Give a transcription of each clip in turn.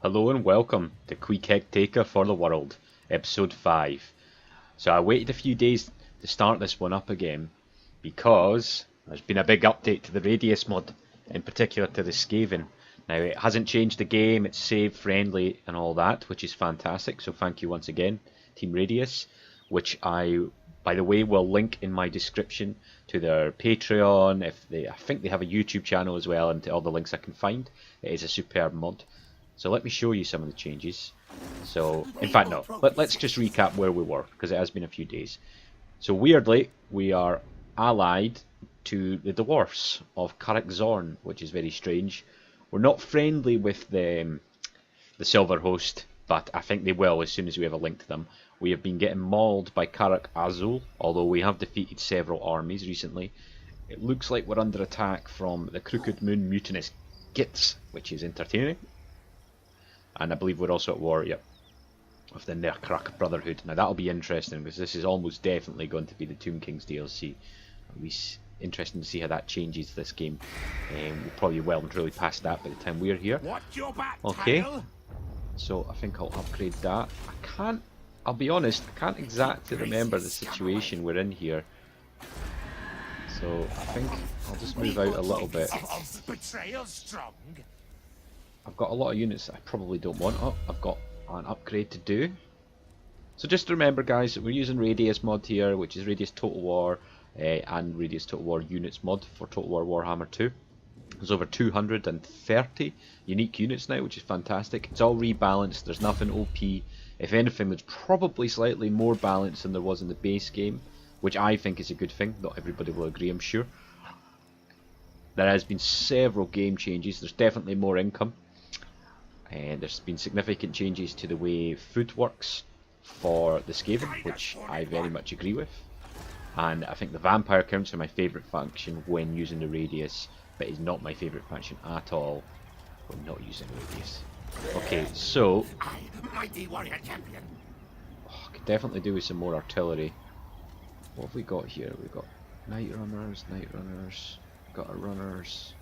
Hello and welcome to Queek Taker for the World, episode 5. So I waited a few days to start this one up again because there's been a big update to the Radius mod, in particular to the Skaven. Now it hasn't changed the game, it's save friendly and all that, which is fantastic, so thank you once again Team Radius, which I, by the way, will link in my description to their Patreon. I think they have a YouTube channel as well, and to all the links I can find. It is a superb mod. So let me show you some of the changes. So, in fact no, let's just recap where we were, because it has been a few days. So weirdly, we are allied to the dwarfs of Zorn, which is very strange. We're not friendly with the Silver Host, but I think they will as soon as we have a link to them. We have been getting mauled by Azul, although we have defeated several armies recently. It looks like we're under attack from the Crooked Moon Mutinous Gits, which is entertaining. And I believe we're also at war, yep, with the Nerkrak Brotherhood. Now that'll be interesting, because this is almost definitely going to be the Tomb King's DLC. It'll be interesting to see how that changes this game. We'll probably well and truly past that by the time we're here. Okay, so I think I'll upgrade that. I'll be honest, I can't exactly remember the situation we're in here. So I think I'll just move out a little bit. I've got a lot of units that I probably don't want. Oh, I've got an upgrade to do. So just remember guys, that we're using Radius mod here, which is Radius Total War and Radius Total War Units mod for Total War Warhammer 2. There's over 230 unique units now, which is fantastic. It's all rebalanced, there's nothing OP. If anything, there's probably slightly more balance than there was in the base game, which I think is a good thing. Not everybody will agree, I'm sure. There has been several game changes. There's definitely more income. And there's been significant changes to the way food works for the Skaven, which I very much agree with. And I think the Vampire Counts are my favourite faction when using the Radius, but is not my favourite faction at all when not using Radius. Okay, so I could definitely do with some more artillery. What have we got here? We've got Night Runners, got our runners.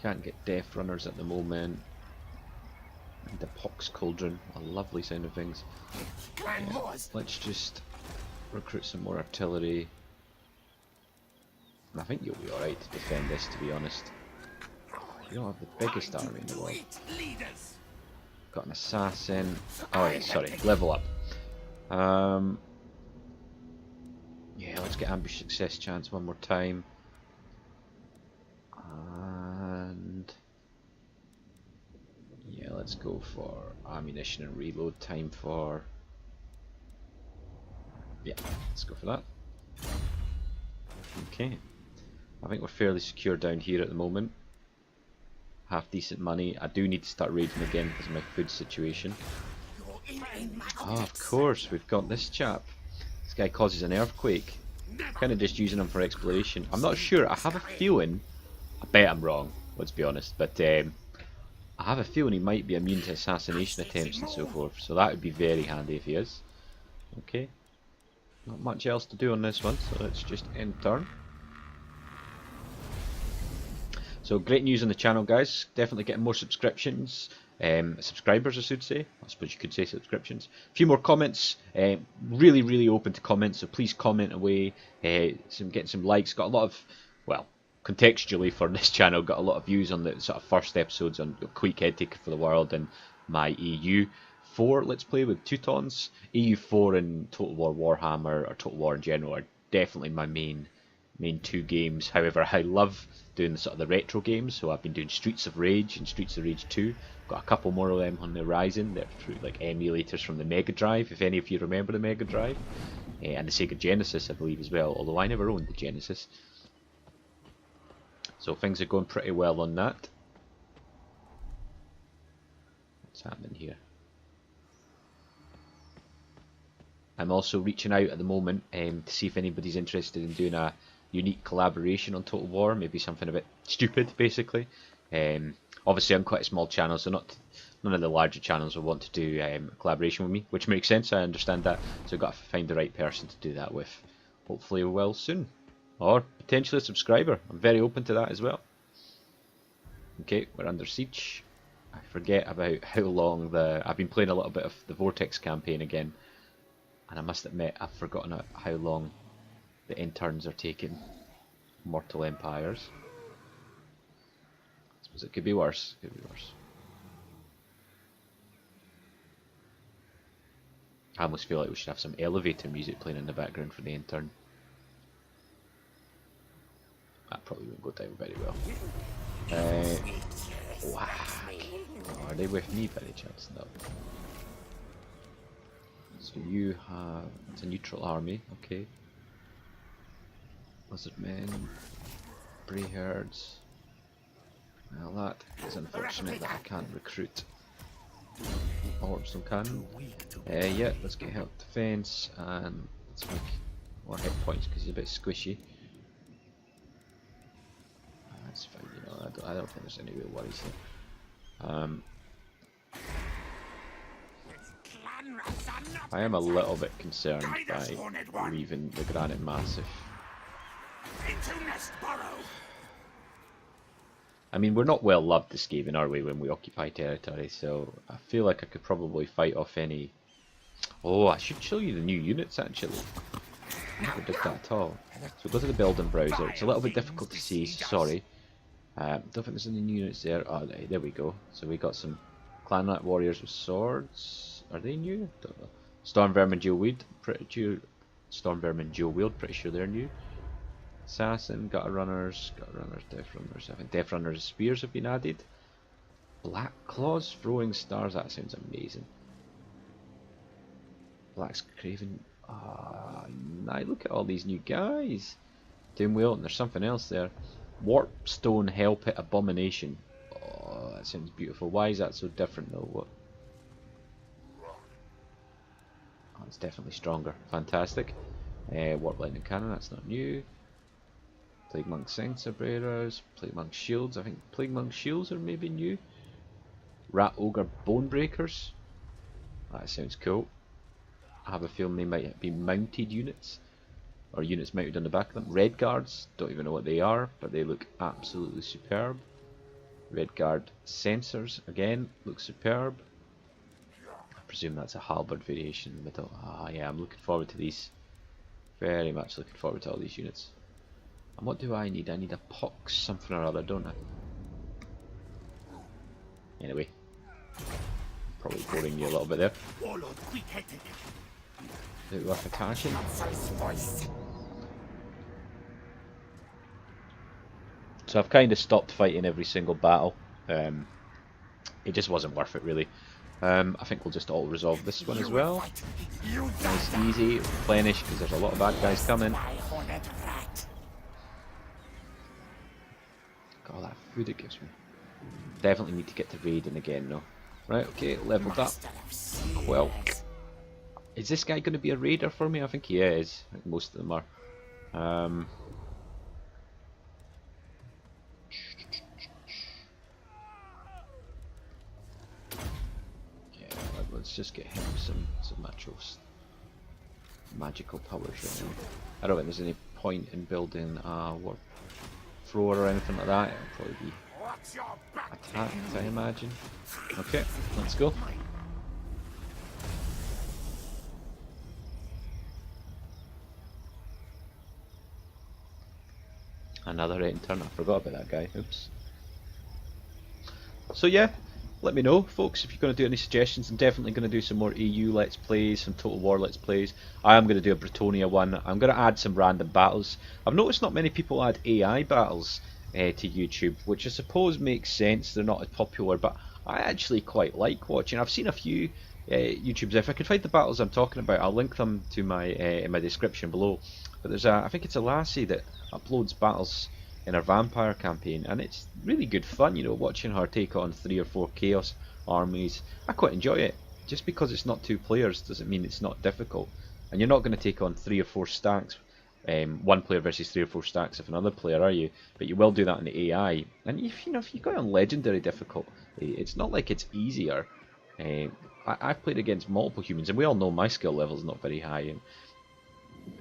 Can't get Death Runners at the moment. And the Pox Cauldron, a lovely sound of things. Yeah, let's just recruit some more artillery. And I think you'll be alright to defend this, to be honest. You don't have the biggest army in the world. Got an assassin. Oh yeah, sorry, level up. Yeah, let's get ambush success chance one more time. Yeah, let's go for ammunition and reload time for... Yeah, let's go for that. Okay. I think we're fairly secure down here at the moment. Half decent money. I do need to start raiding again because of my food situation. Oh, of course, we've got this chap. This guy causes an earthquake. Kind of just using him for exploration. I'm not sure, I have a feeling... I bet I'm wrong, let's be honest, but I have a feeling he might be immune to assassination attempts and so forth, so that would be very handy if he is. Okay, not much else to do on this one, so let's just end turn. So great news on the channel guys, definitely getting more subscriptions, subscribers I should say, I suppose you could say subscriptions. A few more comments, really open to comments, so please comment away, getting some likes, got a lot of, well, contextually for this channel, got a lot of views on the sort of first episodes on Queek Taker for the World and my EU4 Let's Play with Teutons. EU4 and Total War Warhammer, or Total War in general, are definitely my main two games. However, I love doing the sort of the retro games, so I've been doing Streets of Rage and Streets of Rage 2. Got a couple more of them on the horizon. They're through like emulators from the Mega Drive, if any of you remember the Mega Drive, and the Sega Genesis I believe as well, although I never owned the Genesis. So things are going pretty well on that. What's happening here? I'm also reaching out at the moment to see if anybody's interested in doing a unique collaboration on Total War, maybe something a bit stupid basically. Obviously I'm quite a small channel, so none of the larger channels will want to do a collaboration with me, which makes sense, I understand that, so I've got to find the right person to do that with. Hopefully well soon. Or potentially a subscriber. I'm very open to that as well. Okay, we're under siege. I forget about how long I've been playing a little bit of the Vortex campaign again, and I must admit I've forgotten how long the interns are taking Mortal Empires. I suppose it could be worse. Could be worse. I almost feel like we should have some elevator music playing in the background for the intern. That probably won't go down very well. Whack. Oh, are they with me by any chance? No. So you have... It's a neutral army, okay. Lizard men. Brayherds. Well, that is unfortunate that I can't recruit Orbs on cannon. Yeah, let's get help defense and let's make more hit points because he's a bit squishy. That's fine, you know, I don't think there's any real worries there. I am a little bit concerned by leaving the Granite Massif. I mean, we're not well loved this game, are we, when we occupy territory, so I feel like I could probably fight off any... Oh, I should show you the new units, actually. I never did that at all. So go to the building browser. It's a little bit difficult to see, sorry. Don't think there's any new units there. Oh, there we go. So we got some Clan Knight warriors with swords. Are they new? Don't know. Storm Vermin Dual Wield, pretty sure they're new. Assassin, Gutter Runners, Death Runners. I think Death Runners spears have been added. Black Claws, Throwing Stars, that sounds amazing. Black's Craven. Now look at all these new guys. Doomwheel, and there's something else there. Warpstone Hellpit Abomination. Oh, that sounds beautiful. Why is that so different though? What? Oh, it's definitely stronger. Fantastic. Warp Lightning Cannon, that's not new. Plague Monk Sensor Bearers, Plague Monk Shields. I think Plague Monk Shields are maybe new. Rat Ogre Bone Breakers. That sounds cool. I have a feeling they might be mounted units, or units mounted on the back of them. Red Guards, don't even know what they are, but they look absolutely superb. Red Guard Sensors, again, look superb. I presume that's a halberd variation in the middle. Ah, yeah, I'm looking forward to these. Very much looking forward to all these units. And what do I need? I need a pox something or other, don't I? Anyway, probably boring you a little bit there. Is it worth attacking? So I've kind of stopped fighting every single battle. It just wasn't worth it really. I think we'll just auto resolve this one as well. Nice, easy, replenish because there's a lot of bad guys coming. All that food it gives me. Definitely need to get to raiding again though. Right, okay, leveled up. Well, is this guy going to be a raider for me? I think he is. I think most of them are. Yeah, let's just get him some actual magical powers right now. I don't think there's any point in building a warp thrower or anything like that. It'll probably be attacked, I imagine. Okay, let's go. Another intern, I forgot about that guy, oops. So yeah, let me know folks if you're going to do any suggestions. I'm definitely going to do some more EU Let's Plays, some Total War Let's Plays. I am going to do a Bretonia one. I'm going to add some random battles. I've noticed not many people add AI battles to YouTube, which I suppose makes sense. They're not as popular, but I actually quite like watching. I've seen a few YouTubers. If I can find the battles I'm talking about, I'll link them to my in my description below. But there's I think it's a lassie that uploads battles in her vampire campaign, and it's really good fun, you know, watching her take on 3 or 4 chaos armies. I quite enjoy it. Just because it's not 2 players doesn't mean it's not difficult, and you're not going to take on 3 or 4 stacks, 1 player versus 3 or 4 stacks of another player, are you? But you will do that in the AI. And if you go on legendary difficulty, it's not like it's easier. I've played against multiple humans, and we all know my skill level is not very high, and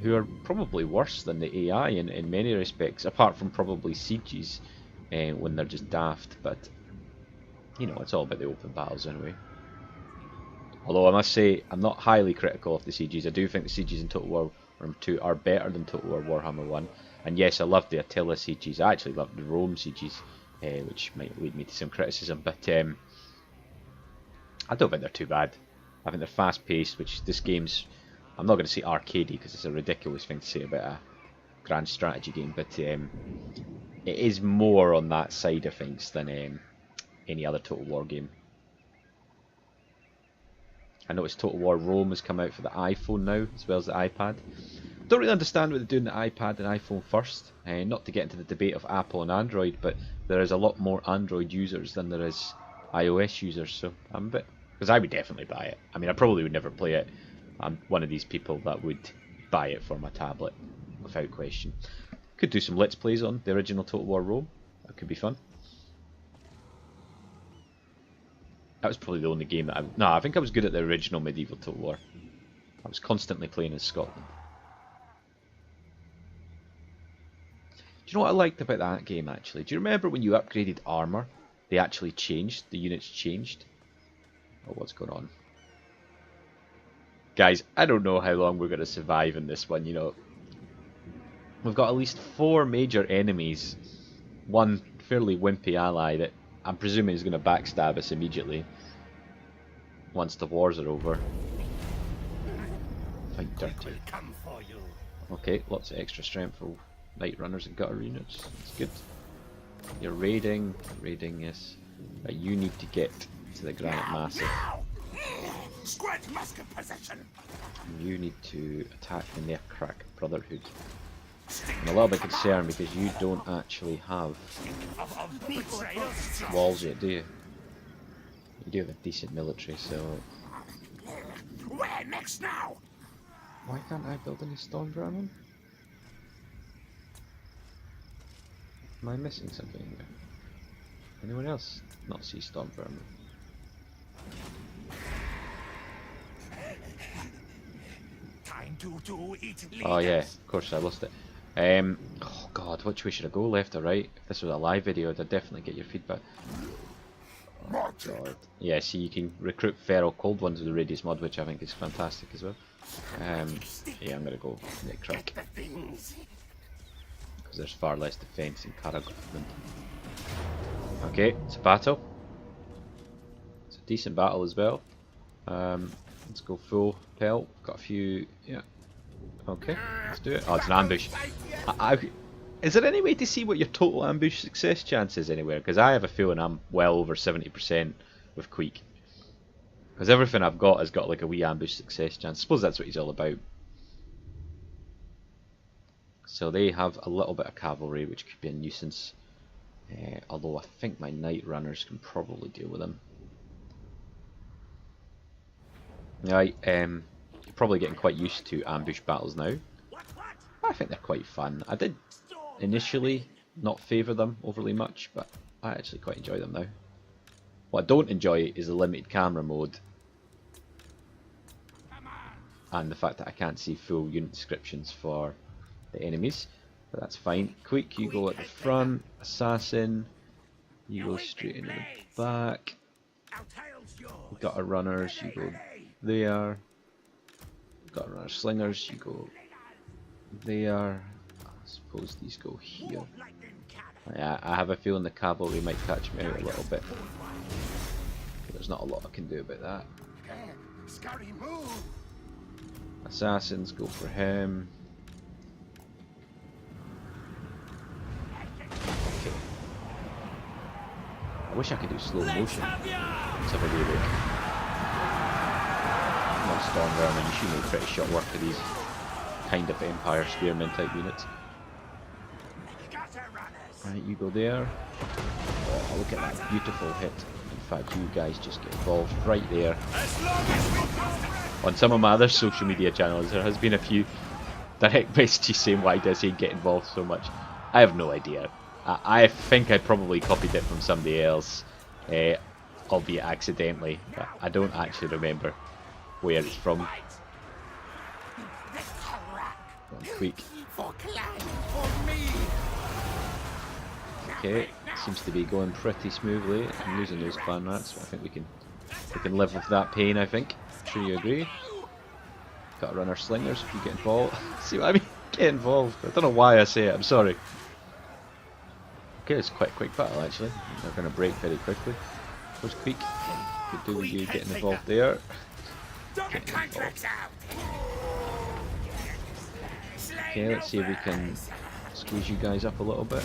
who are probably worse than the AI in many respects, apart from probably sieges when they're just daft. But You know, it's all about the open battles anyway. Although I must say, I'm not highly critical of the CGs. I do think the CGs in Total War Warhammer 2 are better than Total War Warhammer 1. And yes, I love the Attila CGs. I actually love the Rome CGs, which might lead me to some criticism. But I don't think they're too bad. I think they're fast-paced, which this game's... I'm not going to say arcadey, because it's a ridiculous thing to say about a grand strategy game. But it is more on that side of things than any other Total War game. I noticed Total War Rome has come out for the iPhone now, as well as the iPad. Don't really understand what they're doing the iPad and iPhone first. Not to get into the debate of Apple and Android, but there is a lot more Android users than there is iOS users, so I'm a bit... Because I would definitely buy it. I mean, I probably would never play it. I'm one of these people that would buy it for my tablet, without question. Could do some Let's Plays on the original Total War Rome. That could be fun. That was probably the only game that I think I was good at the original medieval Total War. I was constantly playing in Scotland. Do you know what I liked about that game, actually? Do you remember when you upgraded armour, they actually changed? The units changed? Oh, what's going on? Guys, I don't know how long we're going to survive in this one, you know. We've got at least 4 major enemies. One fairly wimpy ally that I'm presuming is going to backstab us immediately once the wars are over. Fight dirty. Okay, lots of extra strength for Night Runners and Gutter units. That's good. You're raiding, yes. You need to get to the Granite Massive. You need to attack the Nearcrack Brotherhood. I'm a little bit concerned because you don't actually have walls yet, do you? You do have a decent military, so... Where next now? Why can't I build any storm vermin? Am I missing something here? Anyone else not see storm vermin? Time to eat. Oh yeah, of course I lost it. Oh god, which way should I go, left or right? If this was a live video, I'd definitely get your feedback. Oh god. Yeah, see, you can recruit feral cold ones with the Radius mod, which I think is fantastic as well. Yeah, I'm gonna go Necroc. Because there's far less defense in Karagov. Okay, it's a battle. It's a decent battle as well. Let's go full pelt. Got a few, yeah. Okay, let's do it. Oh, it's an ambush. Is there any way to see what your total ambush success chance is anywhere? Because I have a feeling I'm well over 70% with Queek. Because everything I've got has got like a wee ambush success chance. I suppose that's what he's all about. So they have a little bit of cavalry, which could be a nuisance. Although I think my Night Runners can probably deal with them. Right, you're probably getting quite used to ambush battles now. I think they're quite fun. I did initially not favour them overly much, but I actually quite enjoy them now. What I don't enjoy is the limited camera mode and the fact that I can't see full unit descriptions for the enemies, but that's fine. Queek, you go at the front. Assassin, you go straight into the back. Gutter Runners, you go there. Gutter Runner Slingers, you go there. I suppose these go here. Yeah, I have a feeling the cavalry might catch me out a little bit. There's not a lot I can do about that. Assassins, go for him. Okay. I wish I could do slow motion. Let's have a wee look. Come on, Storm Vermin, you should make pretty short work of these kind of Empire Spearmen type units. Right, you go there. Oh, look at that beautiful hit. In fact, you guys just get involved right there. On some of my other social media channels, there has been a few direct messages saying, why does he get involved so much? I have no idea. I think I probably copied it from somebody else, albeit accidentally, but I don't actually remember where it's from. Queek. Okay, Seems to be going pretty smoothly. I'm losing those clan rats, but I think we can live with that pain, I think. I'm sure you agree. Gotta run our slingers if you get involved. See what I mean? Get involved. I don't know why I say it, I'm sorry. Okay, it's quite a quick battle actually. They're going to break very quickly. Where's Queek? Could do with you getting involved there. Getting involved. Okay, let's see if we can squeeze you guys up a little bit.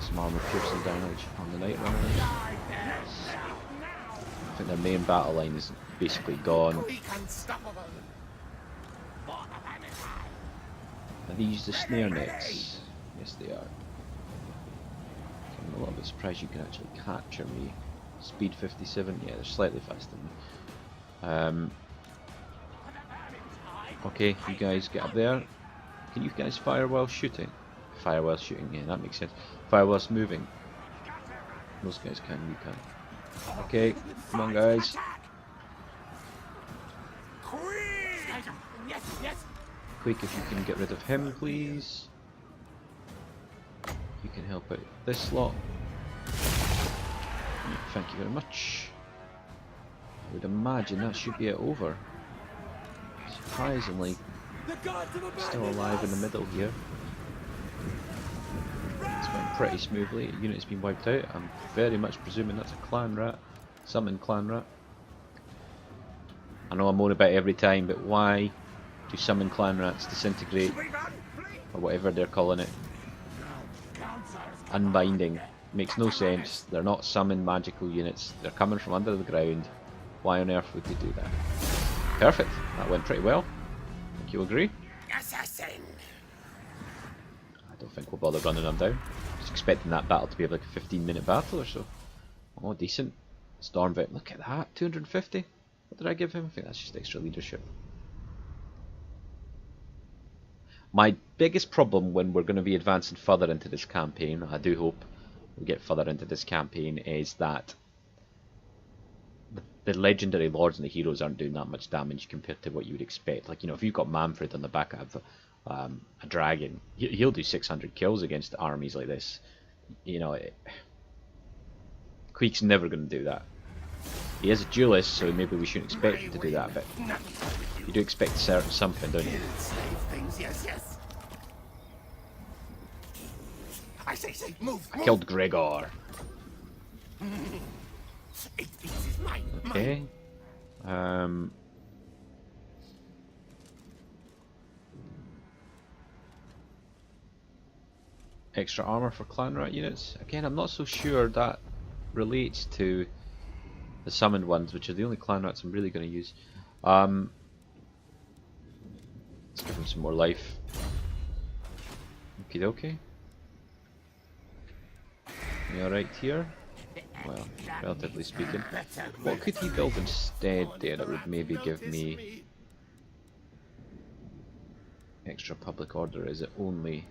Some armor piercing damage on the Night Runners. I think their main battle line is basically gone. Are these the snare nets? Yes, they are. I'm a little bit surprised you can actually capture me. Speed 57, yeah, they're slightly faster than me. Okay, you guys get up there. Can you guys fire while shooting? Fire while shooting, yeah, that makes sense. Fire whilst moving. Those guys can, you can. Okay, come on guys. Queek, if you can get rid of him, please. You can help out this lot. Thank you very much. I would imagine that should be it over. Surprisingly, still alive in the middle here. It's went pretty smoothly. A unit's been wiped out. I'm very much presuming that's a clan rat. Summoned clan rat. I know I moan about it every time, but why do summon clan rats disintegrate? Or whatever they're calling it. Unbinding. Makes no sense. They're not summoned magical units. They're coming from under the ground. Why on earth would they do that? Perfect. That went pretty well. Think you agree? Assassin. I don't think we'll bother running them down. Just expecting that battle to be like a 15-minute battle or so. Oh, decent. Stormvet. Look at that. 250. What did I give him? I think that's just extra leadership. My biggest problem when we're going to be advancing further into this campaign, I do hope we get further into this campaign, is that the legendary lords and the heroes aren't doing that much damage compared to what you would expect. Like, you know, if you've got Manfred on the back of a dragon, he'll do 600 kills against armies like this. You know, Queek's never going to do that. He is a duelist, so maybe we shouldn't expect him to do that, but you do expect something, don't you? I say, move. I killed Gregor. Okay. Extra armor for clan rat units. Again, I'm not so sure that relates to the summoned ones, which are the only clan rats I'm really going to use. Let's give them some more life. Okie dokie. You alright here? Well, relatively speaking. What could he build instead there that would maybe give me extra public order? Is it only...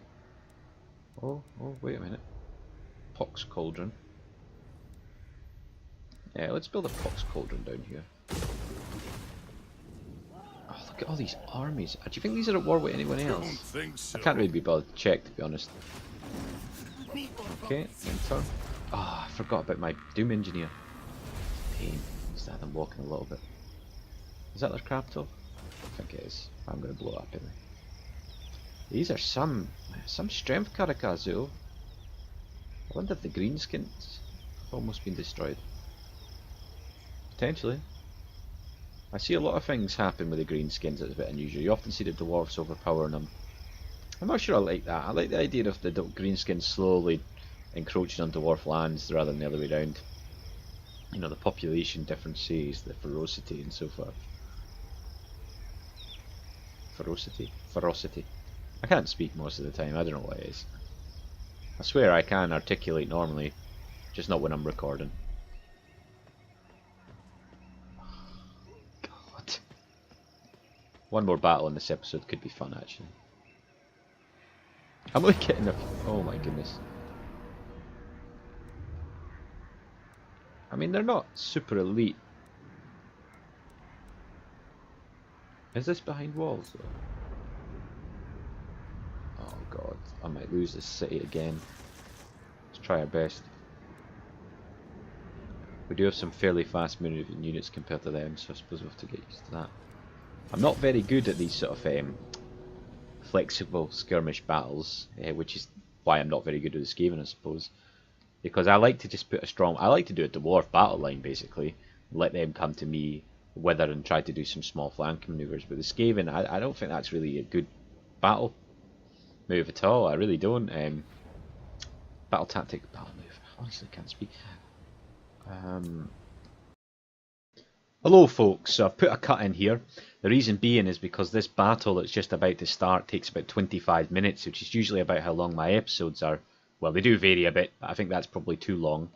Oh, wait a minute. Pox Cauldron. Yeah, let's build a Pox Cauldron down here. Oh, look at all these armies. Do you think these are at war with anyone else? I can't really be bothered to check, to be honest. Okay, end turn. Ah, I forgot about my Doom Engineer. Pain. Just had them walking a little bit. Is that their capital? I think it is. I'm going to blow it up anyway. These are some strength Karakazu. I wonder if the greenskins have almost been destroyed. Potentially. I see a lot of things happen with the greenskins that's a bit unusual. You often see the dwarves overpowering them. I'm not sure I like that. I like the idea of the greenskins slowly encroaching on dwarf lands rather than the other way around. You know, the population differences, the ferocity and so forth. Ferocity. I can't speak most of the time, I don't know what it is. I swear I can articulate normally, just not when I'm recording. God. One more battle in this episode could be fun actually. I'm only getting a... Oh my goodness. I mean, they're not super elite. Is this behind walls though? Oh god, I might lose this city again. Let's try our best. We do have some fairly fast moving units compared to them, so I suppose we'll have to get used to that. I'm not very good at these sort of flexible skirmish battles, which is why I'm not very good at the Skaven, I suppose. Because I like to just put a strong... I like to do a dwarf battle line, basically. Let them come to me, wither, and try to do some small flank maneuvers. But the Skaven, I don't think that's really a good battle move at all. I really don't. Battle tactic, battle move. I honestly can't speak. Hello folks, so I've put a cut in here. The reason being is because this battle that's just about to start takes about 25 minutes, which is usually about how long my episodes are. Well, they do vary a bit, but I think that's probably too long.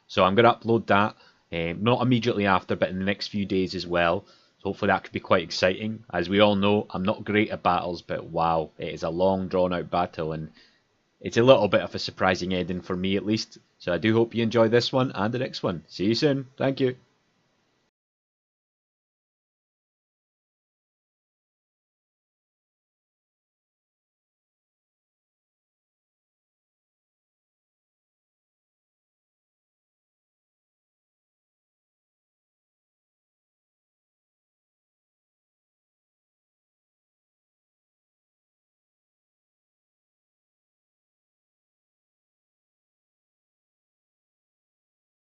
So I'm going to upload that, not immediately after, but in the next few days as well. So hopefully that could be quite exciting. As we all know, I'm not great at battles, but wow, it is a long drawn out battle, and it's a little bit of a surprising ending for me at least. So I do hope you enjoy this one and the next one. See you soon. Thank you.